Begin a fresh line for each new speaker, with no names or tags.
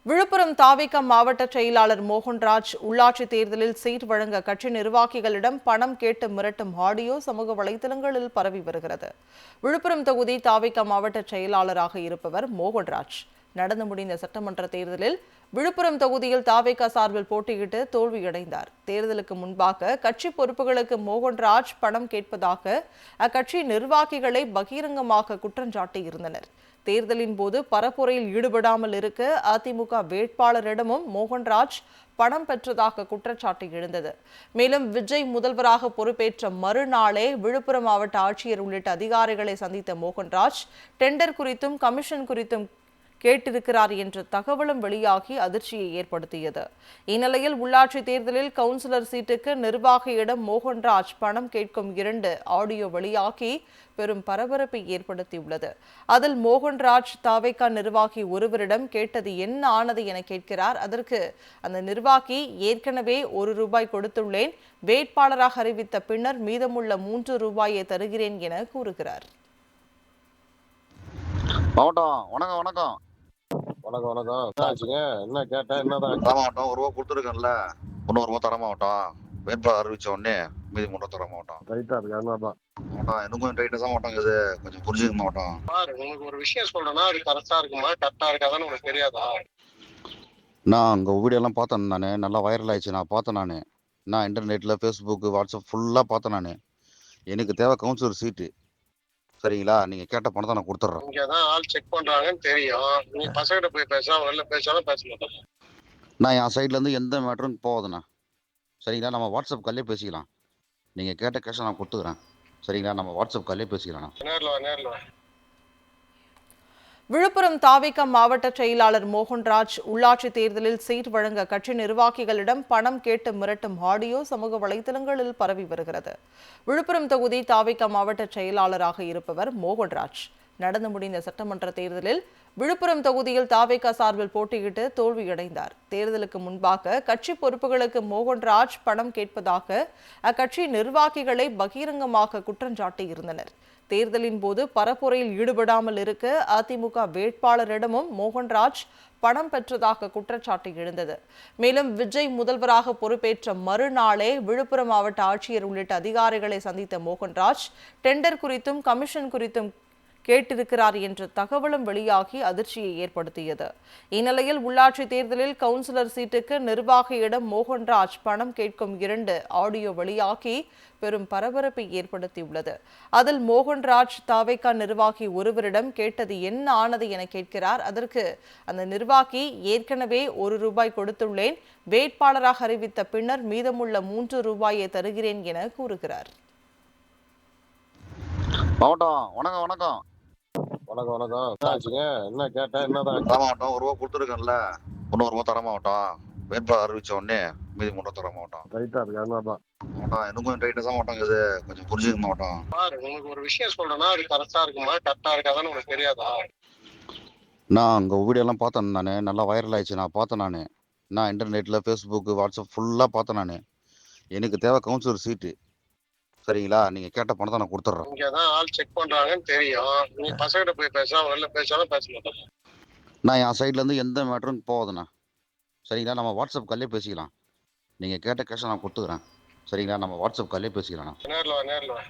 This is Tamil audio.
விழுப்புரம் தாவேகா மாவட்ட செயலாளர் மோகன்ராஜ் உள்ளாட்சி தேர்தலில் சீட் வழங்க கட்சி நிர்வாகிகளிடம் பணம் கேட்டு மிரட்டும் ஆடியோ சமூக வலைதளங்களில் பரவி வருகிறது. விழுப்புரம் தொகுதி தாவேகா மாவட்ட செயலாளராக இருப்பவர் மோகன்ராஜ். நடந்து முடிந்த சட்டமன்ற தேர்தலில் விழுப்புரம் தொகுதியில் தாவேகா சார்பில் போட்டியிட்டு தோல்வியடைந்தார். தேர்தலுக்கு முன்பாக கட்சி பொறுப்புகளுக்கு மோகன்ராஜ் பணம் கேட்பதாக அக்கட்சி நிர்வாகிகளை பகிரங்கமாக குற்றஞ்சாட்டியிருந்தனர். தேர்தலின் போது பரப்புரையில் ஈடுபடாமல் இருக்க அதிமுக வேட்பாளரிடமும் மோகன்ராஜ் பணம் பெற்றதாக குற்றச்சாட்டு எழுந்தது. மேலும் விஜய் முதல்வராக பொறுப்பேற்ற மறுநாளே விழுப்புரம் மாவட்ட ஆட்சியர் உள்ளிட்ட அதிகாரிகளை சந்தித்த மோகன்ராஜ் டெண்டர் குறித்தும் கமிஷன் குறித்தும் கேட்டிருக்கிறார் என்ற தகவலும் வெளியாகி அதிர்ச்சியை ஏற்படுத்தியது. இந்நிலையில் உள்ளாட்சி தேர்தலில் கவுன்சிலர் சீட்டுக்கு நிர்வாகியிடம் மோகன்ராஜ் பணம் கேட்கும் 2 ஆடியோ வெளியாகி பெரும் பரபரப்பை ஏற்படுத்தியுள்ளது. அதில் மோகன்ராஜ் தாவேகா நிர்வாகி ஒருவரிடம் கேட்டது என்ன ஆனது என கேட்கிறார். அதற்கு அந்த நிர்வாகி ஏற்கனவே ₹1 கொடுத்துள்ளேன், வேட்பாளராக அறிவித்த பின்னர் மீதமுள்ள ₹3 தருகிறேன் என கூறுகிறார்.
வணக்கம். என்ன கேட்டேன்? என்னதான் தரமாட்டோம்? ₹1 கொடுத்துருக்கேன்ல, இன்னும் ₹1 தரமாட்டோம். வேட்பாளர் அறிவிச்ச உடனே மீதி ₹3 தரமாட்டோம். ரைட்டா இருக்கு. அதனாலதான் இன்னும் கொஞ்சம் ரைட்டா தான் மாட்டோம். இது கொஞ்சம் புரிஞ்சுக்க மாட்டோம். உங்களுக்கு ஒரு விஷயம் சொல்றேன்னா அது கரெக்டா இருக்குமா கரெக்டா இருக்காதான்னு உனக்கு தெரியாதா? நான் அங்க வீடியோ எல்லாம் பார்த்தேன். நானு நல்லா வைரல் ஆயிடுச்சு. நான் பார்த்தேன். நான் இன்டர்நெட்ல ஃபேஸ்புக் வாட்ஸ்அப் ஃபுல்லா பார்த்தேன். எனக்கு தேவை கவுன்சிலர் சீட்டு. சரிங்களா? நீங்க கேட்ட பணத்தை நான் கொடுத்துட்றேன். இங்க தான் ஆள் செக் பண்றாங்கன்னு தெரியும். நீ பசங்கிட்ட போய் பேசாம வெளில பேசாலும் பேச மாட்டேன். நான் என் சைட்ல இருந்து எந்த மேட்டரும் போகுதுண்ணா. சரிங்களா? நம்ம வாட்ஸ்அப் கால்லே பேசிக்கலாம். நீங்க கேட்ட கேஷை நான் கொடுத்துக்கிறேன். சரிங்களா? நம்ம வாட்ஸ்அப் கால்லே பேசிக்கலாம். நேர்ல வா.
விழுப்புரம் தாவேகா மாவட்ட செயலாளர் மோகன்ராஜ் உள்ளாட்சி தேர்தலில் சீட் வழங்க கட்சி நிர்வாகிகளிடம் பணம் கேட்டு மிரட்டும் ஆடியோ சமூக வலைதளங்களில் பரவி வருகிறது. விழுப்புரம் தொகுதி தாவேகா மாவட்ட செயலாளராக இருப்பவர் மோகன்ராஜ். நடந்து முடிந்த சட்டமன்ற தேர்தலில் விழுப்புரம் தொகுதியில் தாவேகா சார்பில் போட்டியிட்டு தோல்வியடைந்தார். தேர்தலுக்கு முன்பாக கட்சி பொறுப்புகளுக்கு மோகன்ராஜ் பணம் கேட்பதாக அக்கட்சி நிர்வாகிகளை பகிரங்கமாக குற்றஞ்சாட்டியிருந்தனர். தேர்தலின் போது பரப்புரையில் ஈடுபடாமல் இருக்க அதிமுக வேட்பாளரிடமும் மோகன்ராஜ் பணம் பெற்றதாக குற்றச்சாட்டு எழுந்தது. மேலும் விஜய் முதல்வராக பொறுப்பேற்ற மறுநாளே விழுப்புரம் மாவட்ட ஆட்சியர் உள்ளிட்ட அதிகாரிகளை சந்தித்த மோகன்ராஜ் டெண்டர் குறித்தும் கமிஷன் குறித்தும் கேட்டிருக்கிறார் என்ற தகவலும் வெளியாகி அதிர்ச்சியை ஏற்படுத்தியது. இந்நிலையில் உள்ளாட்சி தேர்தலில் கவுன்சிலர் சீட்டுக்கு நிர்வாகியிடம் மோகன்ராஜ் பணம் கேட்கும் 2 ஆடியோ வெளியாகி பெரும் பரபரப்பை ஏற்படுத்தியுள்ளது. அதில் மோகன்ராஜ் தாவேகா நிர்வாகி ஒருவரிடம் கேட்டது என்ன ஆனது என கேட்கிறார். அதற்கு அந்த நிர்வாகி ஏற்கனவே ₹1 கொடுத்துள்ளேன், வேட்பாளராக அறிவித்த பின்னர் மீதமுள்ள ₹3 தருகிறேன் என கூறுகிறார்.
வணக்கம். என்ன கேட்டேன்? என்னதான் தரமாட்டோம்? ₹1 கொடுத்துருக்கேன்ல, இன்னும் ₹1 தரமாட்டோம். வேட்பாளர் அறிவிச்ச உடனே மீதி ₹3 தரமாட்டோம். ரைட்டா இருக்கு. அதனாலதான் இன்னும் கொஞ்சம் ரைட்டா தான் மாட்டோம். இது கொஞ்சம் புரிஞ்சுக்க மாட்டோம். உங்களுக்கு ஒரு விஷயம் சொல்றேன்னா அது கரெக்டா இருக்குமா கரெக்டா இருக்காதான்னு உனக்கு தெரியாதா? நான் அங்க வீடியோ எல்லாம் பார்த்தேன். நல்லா வைரல் ஆயிடுச்சு. நான் பார்த்தேன். நான் இன்டர்நெட்ல ஃபேஸ்புக் வாட்ஸ்அப் ஃபுல்லா பார்த்தேன். எனக்கு தேவை கவுன்சிலர் சீட்டு. சரிங்களா? நீங்க கேட்ட பணத்தை நான் கொடுத்துட்றேன். இங்க தான் ஆள் செக் பண்றாங்கன்னு தெரியும். நீ பசங்கிட்ட போய் பேசாம வெளில பேசாலும் பேச மாட்டேன். நான் என் சைட்ல இருந்து எந்த மேட்டரும் போகுதுண்ணா. சரிங்களா? நம்ம வாட்ஸ்அப் கால்லே பேசிக்கலாம். நீங்க கேட்ட கேஷை நான் கொடுத்துக்கிறேன். சரிங்களா? நம்ம வாட்ஸ்அப் கால்லே பேசிக்கலாம். நேர்ல வா.